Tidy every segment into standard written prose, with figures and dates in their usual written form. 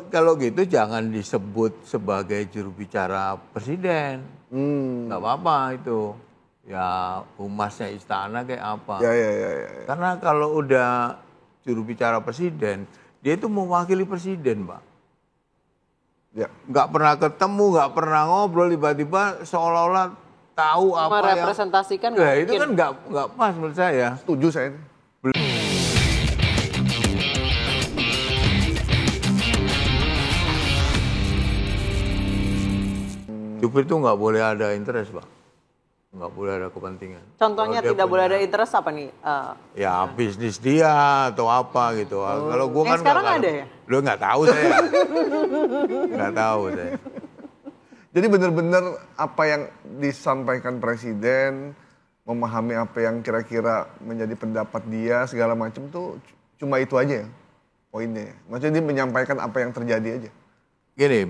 kalau gitu jangan disebut sebagai juru bicara presiden. Nggak apa-apa itu. Ya humasnya istana kayak apa. Ya. Karena kalau udah juru bicara presiden, dia itu mewakili presiden, Pak. Ya. Nggak pernah ketemu, nggak pernah ngobrol, tiba-tiba seolah-olah tahu apa yang... merepresentasikan Nah, itu kan nggak pas menurut saya. Setuju saya ini. Jubir itu nggak boleh ada interest, Pak. Nggak boleh ada kepentingan. Contohnya tidak boleh ada interest apa nih? Ya bisnis dia atau apa gitu. Kalau gua kan sekarang ada ya? Lu nggak tahu saya. Nggak tahu saya. Jadi benar-benar apa yang disampaikan presiden, memahami apa yang kira-kira menjadi pendapat dia segala macam tuh cuma itu aja ya poinnya. Maksudnya dia menyampaikan apa yang terjadi aja. Gini,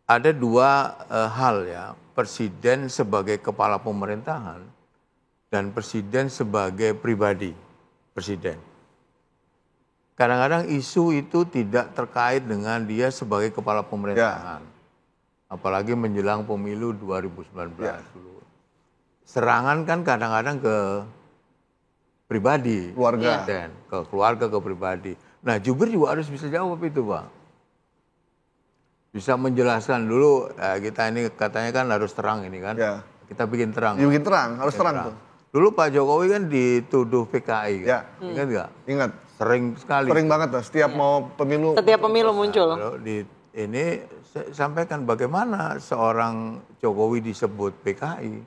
ada dua hal ya, presiden sebagai kepala pemerintahan dan presiden sebagai pribadi presiden. Kadang-kadang isu itu tidak terkait dengan dia sebagai kepala pemerintahan. Ya. Apalagi menjelang pemilu 2019 dulu. Serangan kan kadang-kadang ke pribadi. Keluarga. Dan ke keluarga, ke pribadi. Nah jubir juga harus bisa jawab itu, Pak. Bisa menjelaskan dulu, kita ini katanya kan harus terang ini kan. Ya. Kita bikin terang. Bikin terang, harus terang tuh. Dulu Pak Jokowi kan dituduh PKI kan. Ya. Ingat nggak? Ingat. Sering sekali. Sering banget tuh, setiap mau pemilu. Setiap pemilu muncul. Ini saya sampaikan bagaimana seorang Jokowi disebut PKI,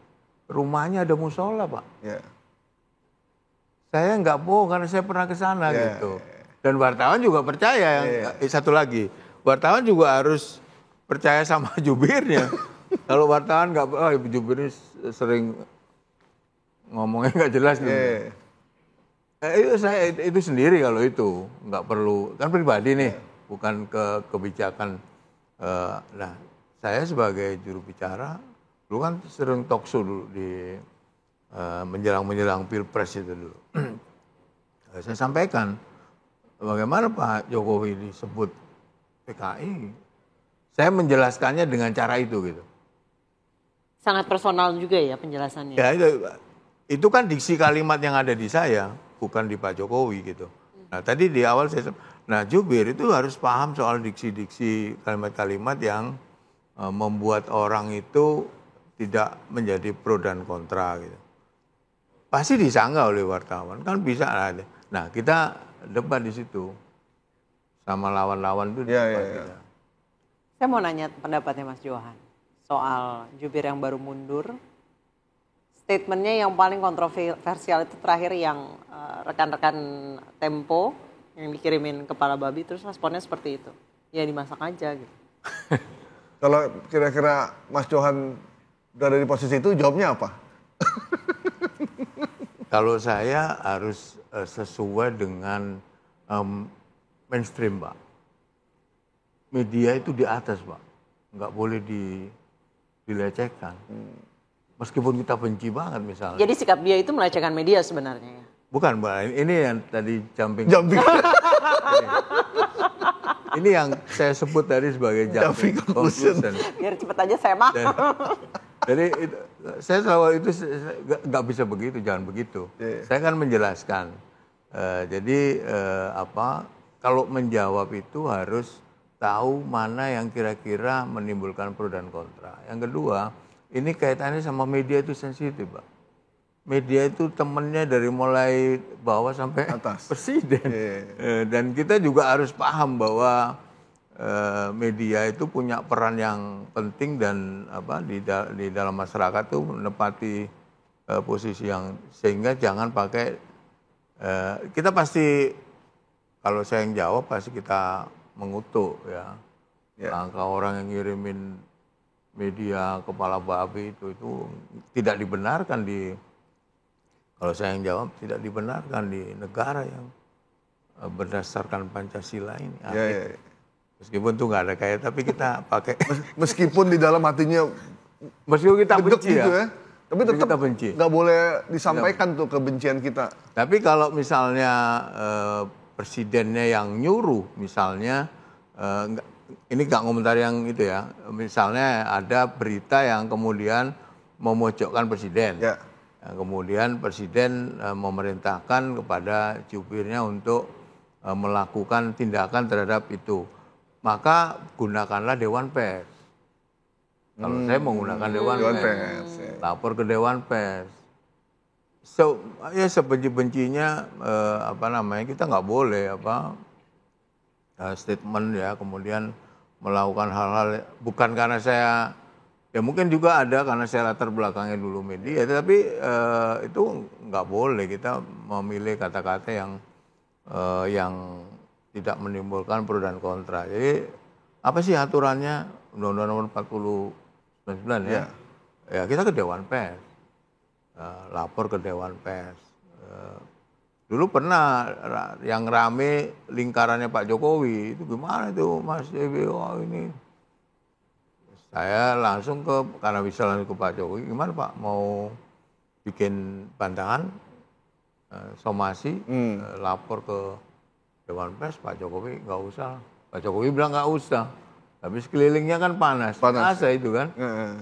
rumahnya ada musola, Pak. Ya. Saya nggak bohong karena saya pernah ke sana gitu. Dan wartawan juga percaya. Satu lagi, wartawan juga harus percaya sama jubirnya. Kalau wartawan nggak, jubirnya sering ngomongnya nggak jelas gitu. Itu sendiri kalau itu nggak perlu, kan pribadi nih, bukan kebijakan. Nah, saya sebagai juru bicara dulu kan sering talk show dulu di menjelang pilpres itu dulu. Saya sampaikan bagaimana Pak Jokowi disebut PKI. Saya menjelaskannya dengan cara itu gitu. Sangat personal juga ya penjelasannya. Ya itu kan diksi kalimat yang ada di saya, bukan di Pak Jokowi gitu. Nah tadi di awal nah jubir itu harus paham soal diksi-diksi kalimat-kalimat yang membuat orang itu tidak menjadi pro dan kontra gitu. Pasti disanggah oleh wartawan, kan bisa ada. Nah kita debat di situ sama lawan-lawan itu. Saya mau nanya pendapatnya Mas Johan soal jubir yang baru mundur. Statementnya yang paling kontroversial itu terakhir yang rekan-rekan Tempo yang dikirimin kepala babi, terus responnya seperti itu. Ya dimasak aja gitu. Kalau kira-kira Mas Johan berada di posisi itu, jawabnya apa? Kalau saya harus sesuai dengan mainstream, Pak. Media itu di atas, Pak. Nggak boleh dilecehkan. Meskipun kita benci banget misalnya. Jadi sikap dia itu melecehkan media sebenarnya ya? Bukan, Mbak. Ini yang tadi jumping. Ini yang saya sebut tadi sebagai jumping conclusion. Biar cepet aja saya mah. Jadi saya selalu itu nggak bisa begitu, jangan begitu. Saya kan menjelaskan. Jadi kalau menjawab itu harus tahu mana yang kira-kira menimbulkan pro dan kontra. Yang kedua, ini kaitannya sama media itu sensitif, Pak. Media itu temennya dari mulai bawah sampai atas presiden. Dan kita juga harus paham bahwa media itu punya peran yang penting dan di dalam masyarakat itu menepati posisi yang, sehingga jangan pakai kita pasti, kalau saya yang jawab pasti kita mengutuk ya. Angka orang yang ngirimin media kepala babi itu tidak dibenarkan kalau saya yang jawab, tidak dibenarkan di negara yang berdasarkan Pancasila ini. Meskipun itu nggak ada kayak, tapi kita pakai. Meskipun di dalam hatinya, meskipun kita benci gitu ya, tapi tetap nggak boleh disampaikan tuh kebencian kita. Tapi kalau misalnya presidennya yang nyuruh, misalnya ini nggak komentar yang itu ya, misalnya ada berita yang kemudian memojokkan presiden, kemudian presiden memerintahkan kepada jubirnya untuk melakukan tindakan terhadap itu, maka gunakanlah Dewan Pers. Kalau saya menggunakan Dewan Pers, lapor ke Dewan Pers. Ya sebenci-bencinya kita nggak boleh statement ya, kemudian melakukan hal-hal bukan karena saya, ya mungkin juga ada karena saya latar belakangnya dulu media, tapi itu nggak boleh kita memilih kata-kata yang tidak menimbulkan pro dan kontra. Jadi apa sih aturannya Undang-Undang Nomor 49 ya? Ya kita ke Dewan Pers, lapor ke Dewan Pers. Dulu pernah yang rame lingkarannya Pak Jokowi, itu gimana itu Mas Dewi, ini. Saya langsung karena bisa langsung ke Pak Jokowi, gimana Pak mau bikin bantahan, somasi, lapor ke Dewan Pers, Pak Jokowi nggak usah. Pak Jokowi bilang nggak usah, tapi sekelilingnya kan panas. Masa itu kan,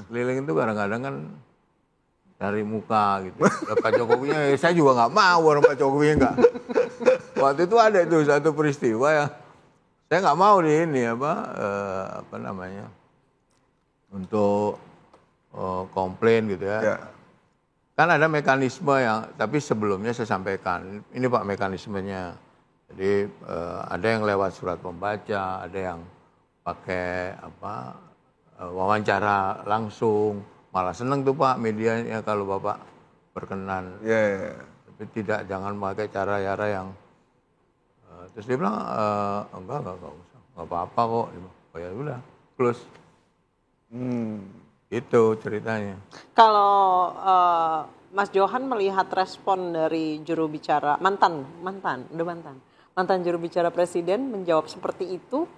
sekeliling itu kadang-kadang kan dari muka gitu. Pak Jokowinya, saya juga nggak mau orang Pak Jokowinya nggak. Waktu itu ada itu satu peristiwa yang saya nggak mau di ini untuk komplain gitu ya. Kan ada mekanisme yang, tapi sebelumnya saya sampaikan, ini Pak mekanismenya. Jadi ada yang lewat surat pembaca, ada yang pakai wawancara langsung. Malah seneng tuh Pak medianya kalau Bapak berkenan. Tapi jangan pakai cara-cara yang terus dia bilang enggak usah, enggak apa-apa kok. Oh ya udah, close. Itu ceritanya. Kalau Mas Johan melihat respon dari juru bicara mantan juru bicara presiden menjawab seperti itu,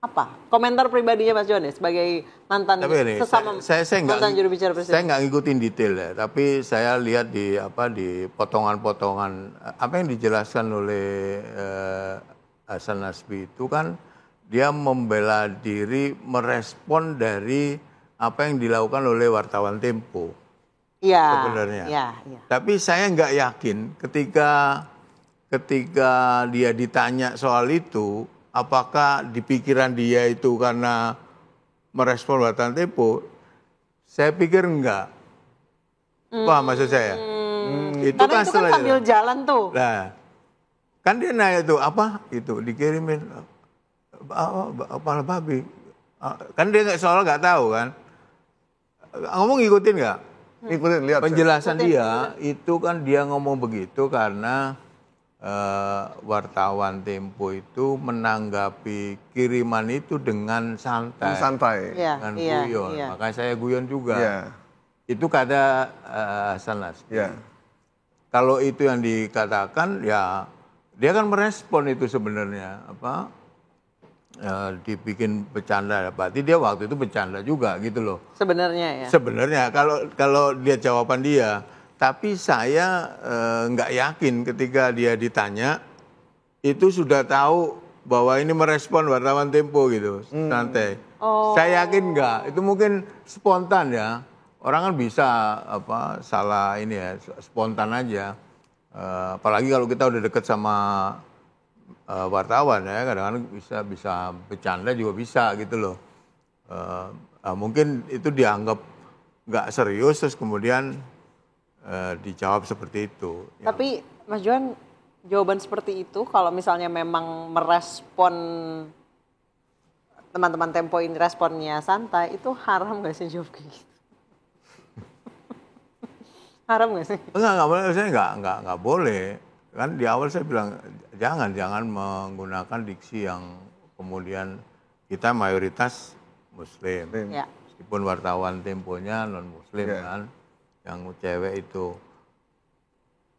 apa komentar pribadinya Mas Johan sebagai mantan mantan juru bicara presiden? Saya nggak ngikutin detail ya, tapi saya lihat di potongan-potongan apa yang dijelaskan oleh Hasan Nasbi itu kan dia membela diri merespon dari apa yang dilakukan oleh wartawan Tempo. Iya. Sebenarnya. Ya. Tapi saya nggak yakin ketika dia ditanya soal itu, apakah di pikiran dia itu karena merespon wartawan Tempo? Saya pikir enggak. Paham maksud saya? Itu karena itu kan sambil jalan tuh. Nah, kan dia nanya tuh apa itu dikirimin kepala babi. Kan dia soalnya nggak tahu kan. Ngomong ngikutin nggak? Ikutin, lihat. Penjelasan dia itu kan dia ngomong begitu karena wartawan Tempo itu menanggapi kiriman itu dengan santai, dengan guyon. Makanya saya guyon juga. Itu kata Hasan Nasbi. Kalau itu yang dikatakan, ya dia kan merespon itu sebenarnya dibikin bercanda. Berarti dia waktu itu bercanda juga gitu loh. Sebenarnya ya. Sebenarnya kalau lihat jawaban dia. Tapi saya nggak yakin ketika dia ditanya, itu sudah tahu bahwa ini merespon wartawan Tempo gitu, santai. Saya yakin nggak, itu mungkin spontan ya. Orang kan bisa salah ini ya, spontan aja. Apalagi kalau kita udah deket sama wartawan ya, kadang-kadang bisa bercanda juga bisa gitu loh. Mungkin itu dianggap nggak serius, terus kemudian dijawab seperti itu. Tapi Mas Johan, jawaban seperti itu kalau misalnya memang merespon teman-teman Tempo ini responnya santai, itu haram nggak sih jawab kayak gitu? Haram nggak sih? Enggak boleh, saya nggak boleh. Kan di awal saya bilang jangan menggunakan diksi yang kemudian kita mayoritas Muslim. Meskipun wartawan Temponya non Muslim kan. Yang cewek itu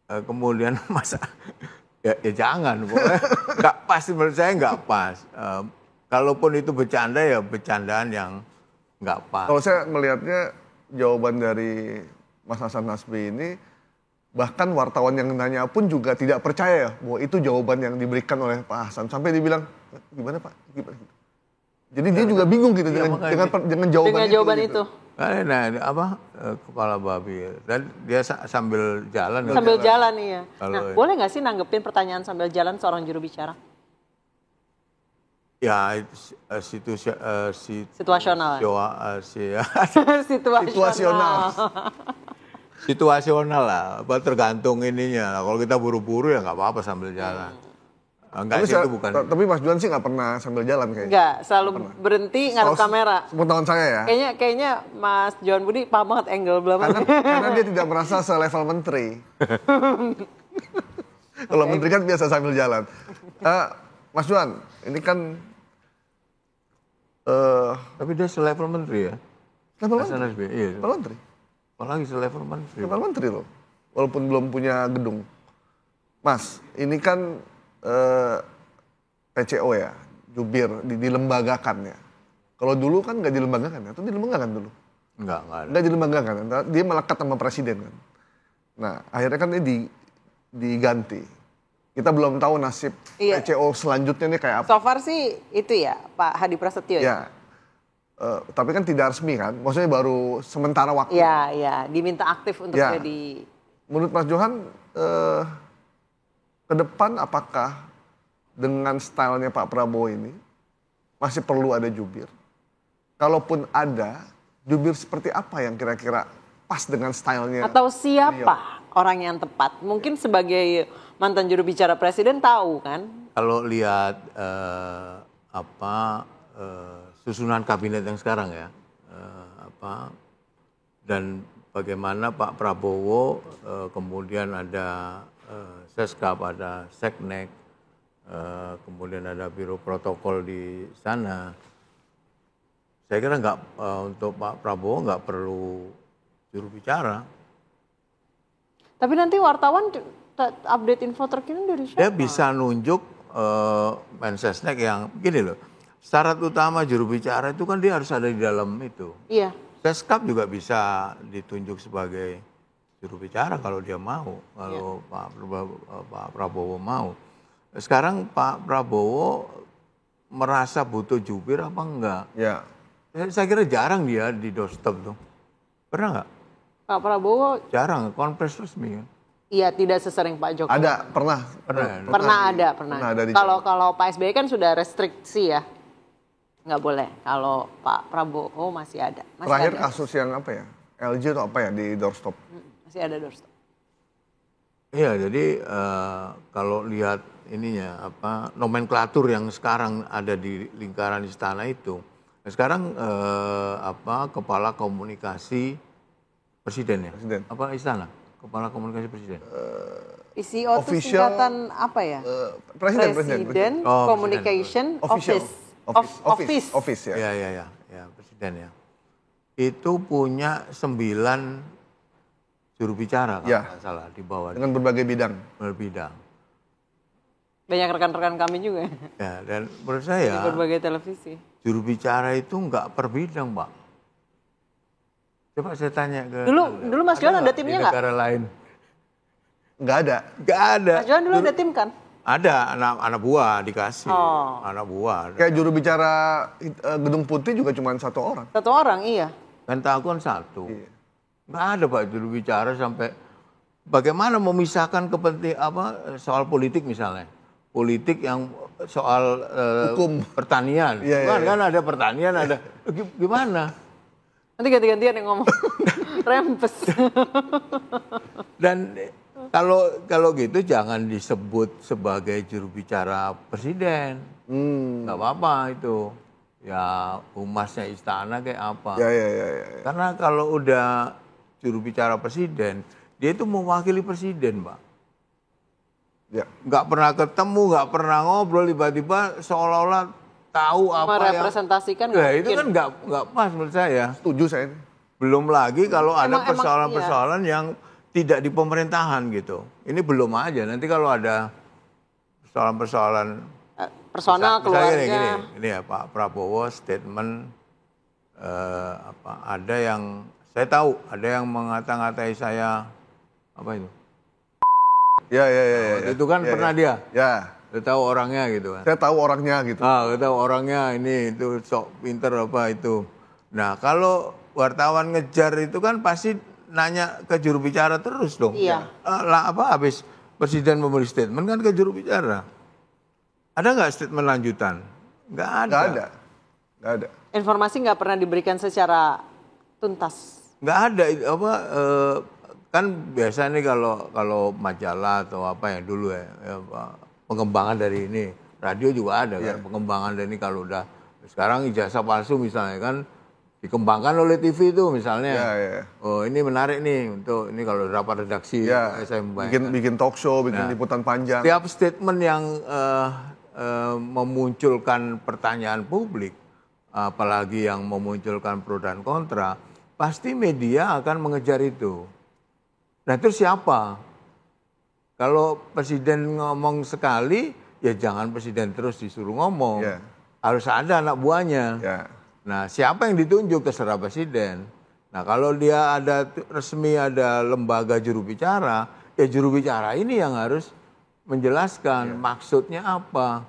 kemudian masa ya jangan, nggak pas, menurut saya nggak pas. Kalaupun itu bercanda ya bercandaan yang nggak pas. Kalau saya melihatnya jawaban dari Mas Hasan Nasbi ini Bahkan wartawan yang nanya pun juga tidak percaya bahwa itu jawaban yang diberikan oleh Pak Hasan. Sampai dibilang, gimana Pak? Gimana? Jadi dia juga bingung gitu dengan jawaban itu. Nah, kepala babi dan dia sambil jalan. Sambil jalan iya. Nah, boleh nggak sih nanggepin pertanyaan sambil jalan seorang juru bicara? Ya, situasional. Situasional lah, tergantung ininya. Kalau kita buru-buru ya nggak apa-apa sambil jalan. Enggak sih, itu bukan. Tapi Mas Johan sih nggak pernah sambil jalan kayaknya. Enggak, selalu berhenti ngadep kamera. Sepengetahuan saya ya. Kayaknya Mas Johan Budi paham banget angle belakang. Karena dia tidak merasa selevel menteri. Kalau menteri kan biasa sambil jalan. Mas Johan, ini kan tapi dia selevel menteri ya. Level menteri. Iya. Level menteri. Apalagi selevel menteri. Level menteri loh. Walaupun belum punya gedung. Mas, ini kan PCO ya, jubir, dilembagakan ya. Kalau dulu kan nggak dilembagakan ya, atau dilembagakan dulu? Enggak ada. Nggak dilembagakan, dia melekat sama presiden kan. Nah, akhirnya kan ini diganti. Kita belum tahu nasib PCO selanjutnya nih kayak apa. So far sih itu ya, Pak Hadi Prasetyo ya? Tapi kan tidak resmi kan, maksudnya baru sementara waktu. Iya, diminta aktif untuk jadi. Menurut Mas Johan, ke depan apakah dengan stylenya Pak Prabowo ini masih perlu ada jubir? Kalaupun ada, jubir seperti apa yang kira-kira pas dengan stylenya? Atau siapa orang yang tepat? Mungkin sebagai mantan juru bicara presiden tahu kan? Kalau lihat susunan kabinet yang sekarang ya, dan bagaimana Pak Prabowo kemudian ada Seskap, ada Seknek, kemudian ada Biro Protokol di sana. Saya kira untuk Pak Prabowo nggak perlu juru bicara. Tapi nanti wartawan update info terkini dari siapa? Dia bisa nunjuk Mensesnek yang gini loh. Syarat utama juru bicara itu kan dia harus ada di dalam itu. Iya. Seskap juga bisa ditunjuk sebagai juru bicara kalau dia mau, kalau Pak Prabowo mau. Sekarang Pak Prabowo merasa butuh jubir apa enggak? Ya. Saya kira jarang dia di doorstep tuh. Pernah nggak? Pak Prabowo jarang, konfres resmi kan? Iya, tidak sesering Pak Jokowi. Ada, pernah ada. Kalau Pak SBY kan sudah restriksi ya, nggak boleh. Kalau Pak Prabowo masih ada. Terakhir kasus yang apa ya? LG atau apa ya di doorstop? Masih ada doorstop. Iya, jadi kalau lihat ininya nomenklatur yang sekarang ada di lingkaran istana itu. Sekarang kepala komunikasi presiden ya? Presiden. Apa istana? Kepala komunikasi presiden. PCO itu singkatan apa ya? Presiden Communication Office ya. Ya, presiden ya. Itu punya 9 juru bicara kalau nggak salah di bawah. Dengan berbagai bidang. Banyak rekan-rekan kami juga. Ya, dan menurut saya di berbagai televisi. Juru bicara itu nggak per bidang, Pak. Coba saya tanya ke dulu Mas Johan ada timnya nggak? Negara lain. Nggak ada. Mas Johan dulu ada tim kan? Ada, anak buah dikasih. Anak buah. Kayak juru bicara Gedung Putih juga cuma 1 orang. 1 orang, iya. Pentagon 1. Iya. Nggak ada Pak juru bicara sampai bagaimana memisahkan soal politik misalnya. Politik yang soal hukum pertanian. Kan ada pertanian, ada gimana? Nanti ganti-gantian yang ngomong. Rempes. Dan kalau gitu jangan disebut sebagai juru bicara presiden. Nggak apa-apa itu. Ya humasnya istana kayak apa. Ya. Karena kalau udah juru bicara presiden, dia itu mewakili presiden, Pak. Ya. Nggak pernah ketemu, nggak pernah ngobrol, tiba-tiba seolah-olah tahu apa merepresentasikan yang... itu kan nggak pas menurut saya. Setuju saya ini. Belum lagi kalau ada persoalan-persoalan yang tidak di pemerintahan gitu. Ini belum aja, nanti kalau ada persoalan-persoalan personal keluarga. Ini ya Pak Prabowo statement ada yang saya tahu, ada yang mengata-ngatai saya apa itu Ya. Waktu itu kan pernah dia. Ya. Dia tahu orangnya gitu kan. Saya tahu orangnya gitu. Kita tahu orangnya ini itu sok pinter apa itu. Nah kalau wartawan ngejar itu kan pasti nanya ke juru bicara terus dong. Iya. Habis presiden memberi statement kan ke juru bicara. Ada nggak statement lanjutan? Nggak ada. Nggak ada. Informasi nggak pernah diberikan secara tuntas. Nggak ada kan biasa nih kalau majalah atau apa yang dulu pengembangan dari ini radio juga ada kan pengembangan dari ini kalau udah sekarang ijazah palsu misalnya kan dikembangkan oleh TV itu misalnya. Oh ini menarik nih untuk ini kalau rapat redaksi saya bikin talk show, bikin liputan panjang. Setiap statement yang memunculkan pertanyaan publik, apalagi yang memunculkan pro dan kontra, pasti media akan mengejar itu. Nah terus siapa? Kalau presiden ngomong sekali, ya jangan presiden terus disuruh ngomong. Harus ada anak buahnya. Nah siapa yang ditunjuk terserah presiden. Nah kalau dia ada resmi ada lembaga juru bicara, ya juru bicara ini yang harus menjelaskan maksudnya apa.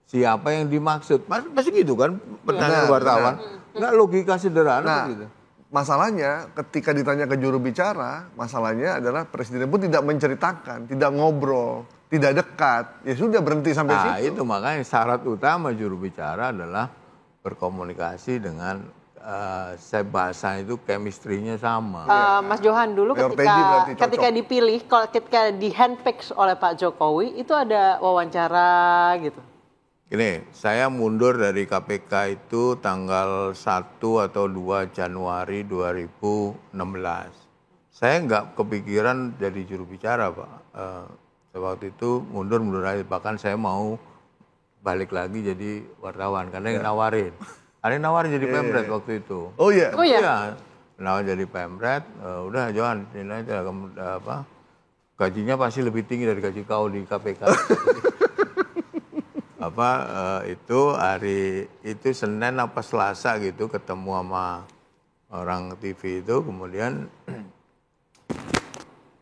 Siapa yang dimaksud. Pasti gitu kan pertanyaan wartawan. Enggak logika sederhana gitu. Masalahnya ketika ditanya ke juru bicara, masalahnya adalah presiden pun tidak menceritakan, tidak ngobrol, tidak dekat. Ya sudah berhenti sampai situ. Nah itu makanya syarat utama juru bicara adalah berkomunikasi dengan saya bahasa itu chemistry-nya sama. Mas Johan dulu ketika dipilih, ketika di handpick oleh Pak Jokowi itu ada wawancara gitu. Gini, saya mundur dari KPK itu tanggal 1 atau 2 Januari 2016. Saya nggak kepikiran jadi juru bicara, Pak. Waktu itu mundur aja. Bahkan saya mau balik lagi jadi wartawan karena yang nawarin. Ada yang nawarin jadi pemret waktu itu. Oh iya? Iya, nawarin jadi pemret. Udah Johan, ini aja gajinya pasti lebih tinggi dari gaji kau di KPK. Itu hari itu Senin apa Selasa gitu ketemu sama orang TV itu kemudian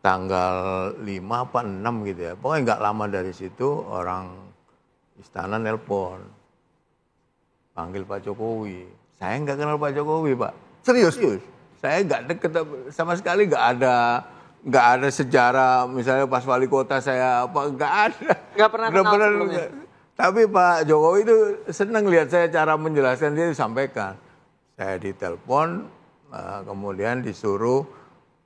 tanggal 5 apa 6 gitu ya pokoknya nggak lama dari situ orang istana nelpon panggil Pak Jokowi. Saya nggak kenal Pak Jokowi Pak. Serius? Saya nggak deket sama sekali, nggak ada sejarah misalnya pas wali kota saya apa nggak ada. Nggak pernah kenal sebelumnya. Tapi Pak Jokowi itu senang lihat saya cara menjelaskan dia disampaikan. Saya ditelepon, kemudian disuruh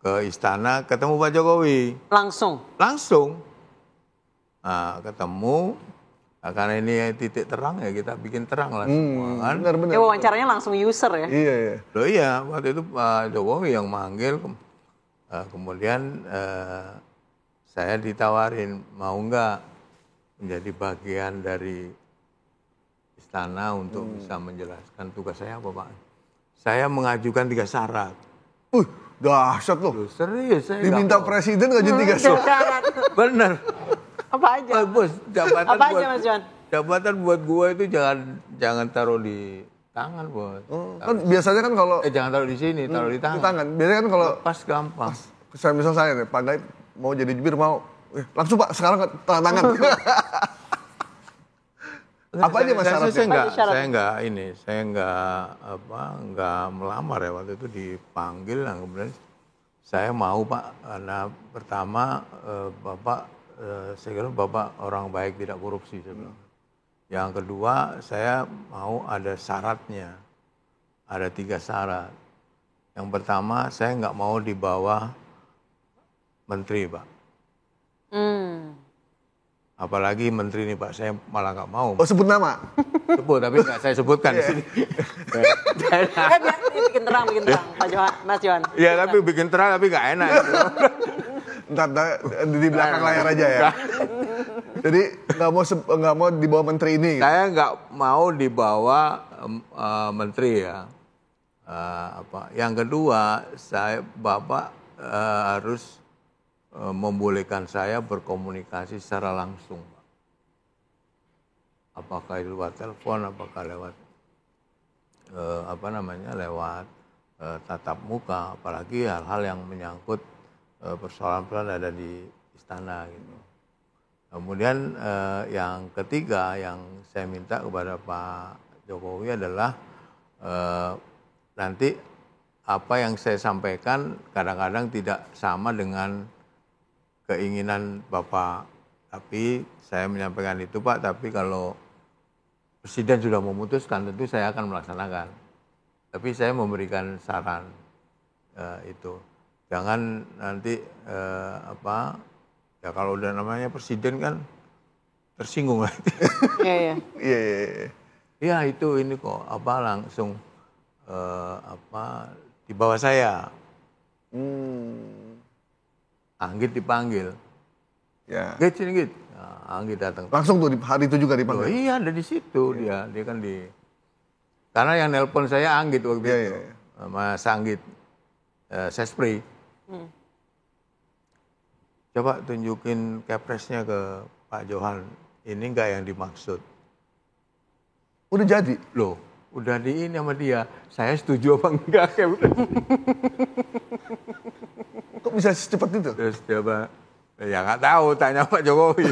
ke istana ketemu Pak Jokowi. Langsung? Langsung. Nah, ketemu, karena ini titik terang ya kita bikin terang lah semua kan. Benar. Ya wawancaranya langsung user ya? Iya. Loh iya, waktu itu Pak Jokowi yang manggil, kemudian saya ditawarin mau nggak menjadi bagian dari istana untuk bisa menjelaskan tugas saya apa Pak. Saya mengajukan 3 syarat. Dahsyat loh. Serius saya diminta presiden ngajuin 3 syarat. Bener. Apa aja? Bos, jabatan apa aja Mas Johan? Jabatan buat gua itu jangan taruh di tangan Bos. Kan biasanya kan kalau jangan taruh di sini, taruh di tangan. Di tangan. Biasanya kan kalau pas gampang. Misal saya nih, Pak Gaib mau jadi jubir mau langsung Pak sekarang tanda tangan. Apa aja Mas syaratnya? Saya enggak melamar ya waktu itu dipanggil dan kemudian saya mau Pak karena pertama Bapak saya kira Bapak orang baik tidak korupsi saya. Yang kedua saya mau ada syaratnya. Ada 3 syarat. Yang pertama saya enggak mau di bawah menteri Pak. Apalagi menteri ini Pak, saya malah nggak mau. Oh sebut nama? Sebut, tapi nggak saya sebutkan di sini. Biar bikin terang Pak Johan, Mas Johan. Iya tapi bikin terang tapi nggak enak. Ntar di belakang layar aja ya. Jadi nggak mau di bawah menteri ini. Saya nggak mau di bawah menteri ya. Yang kedua, Bapak harus membolehkan saya berkomunikasi secara langsung. Apakah lewat telepon, apakah lewat lewat tatap muka, apalagi hal-hal yang menyangkut persoalan-persoalan ada di istana gitu. Kemudian yang ketiga yang saya minta kepada Pak Jokowi adalah nanti apa yang saya sampaikan kadang-kadang tidak sama dengan keinginan Bapak. Tapi saya menyampaikan itu Pak, tapi kalau Presiden sudah memutuskan tentu saya akan melaksanakan. Tapi saya memberikan saran itu. Jangan nanti ya kalau udah namanya Presiden kan tersinggung lah. Iya. Iya itu ini kok langsung di bawah saya. Anggit dipanggil. Ya. Git sini Git. Nah, Anggit datang. Langsung tuh hari itu juga dipanggil. Oh, iya ada di situ dia kan di. Karena yang nelpon saya Anggit waktu itu. Mas Anggit. Sespri. Coba tunjukin kepresnya ke Pak Johan. Ini enggak yang dimaksud. Udah jadi? Loh, udah di ini sama dia. Saya setuju apa enggak? Kok bisa secepat itu? Terus coba, ya nggak tahu, tanya Pak Jokowi.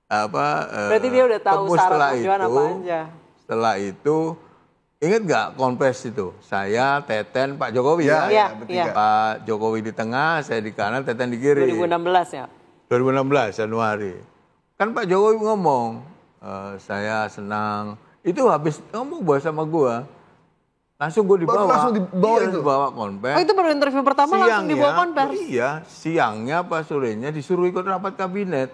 Berarti dia udah tahu syarat Mas Johan apa aja. Setelah itu, ingat nggak konfes itu? Saya, Teten, Pak Jokowi Iya. Pak Jokowi di tengah, saya di kanan, Teten di kiri. 2016 ya? 2016 Januari. Kan Pak Jokowi ngomong, saya senang. Itu habis ngomong sama gua. Langsung gue dibawa. Langsung dibawa itu? Dibawa konvers. Oh itu baru interview pertama langsung dibawa konvers? Iya, siangnya apa sorenya disuruh ikut rapat kabinet.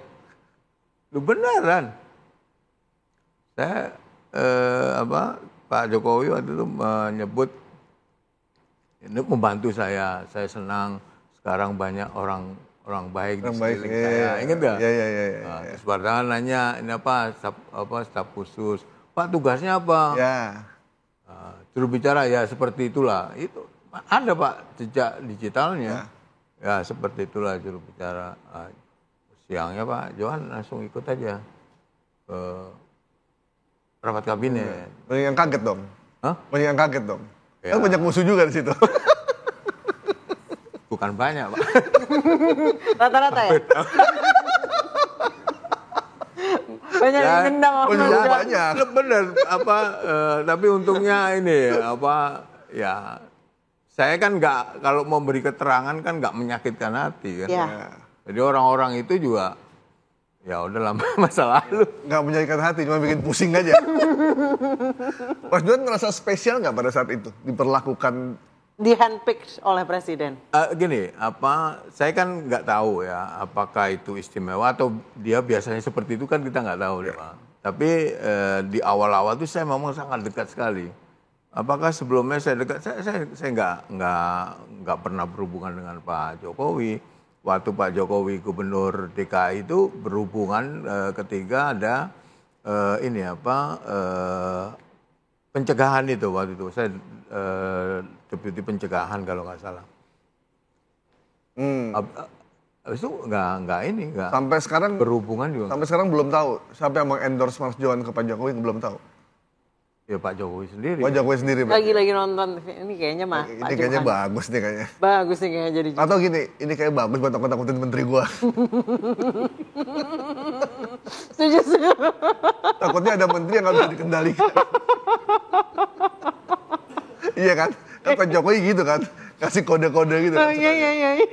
Lu beneran. Saya, Pak Jokowi waktu itu menyebut, ini membantu saya senang sekarang banyak orang baik di sekeliling saya. Ingat nggak? Iya. Terus Bardangan nanya, ini staf khusus. Pak tugasnya apa? Ya. Juru bicara ya seperti itulah. Itu ada Pak jejak digitalnya. Ya seperti itulah juru bicara. Siangnya Pak Johan langsung ikut aja ke rapat kabinet. Banyak yang kaget dong. Hah? Banyak yang kaget dong. Ya. Kan banyak musuh juga di situ. Bukan banyak Pak. Rata-rata ya? Banyak yang nendang sama Mas Johan. Banyak. Bener tapi untungnya ini ya saya kan nggak, kalau memberi keterangan kan nggak menyakitkan hati kan. Ya. Jadi orang-orang itu juga ya udah lama masa lalu. Nggak menyakitkan hati, cuma bikin pusing aja. Mas Johan ngerasa spesial nggak pada saat itu diperlakukan? Di handpick oleh Presiden. Gini, saya kan nggak tahu ya apakah itu istimewa atau dia biasanya seperti itu kan kita nggak tahu ya. Tapi di awal-awal tuh saya memang sangat dekat sekali. Apakah sebelumnya saya dekat? Saya nggak pernah berhubungan dengan Pak Jokowi. Waktu Pak Jokowi Gubernur DKI itu berhubungan ketika ada pencegahan itu waktu itu. Saya deputi pencegahan kalau nggak salah. Habis itu nggak Sampai sekarang berhubungan juga. Sampai sekarang belum tahu siapa yang mengendorse Mas Johan ke Pak Jokowi, belum tahu. Ya Pak Jokowi sendiri. Pak Jokowi sendiri. Lagi nonton ini kayaknya mah. Ini kayaknya bagus nih kayaknya. Bagus nih kayaknya jadi. Atau gini, ini kayak bagus buat takut-takutin menteri gua. Setuju. Takutnya ada menteri yang nggak bisa dikendalikan. Iya kan? Kan Pak Jokowi gitu kan, kasih kode-kode gitu. Iya.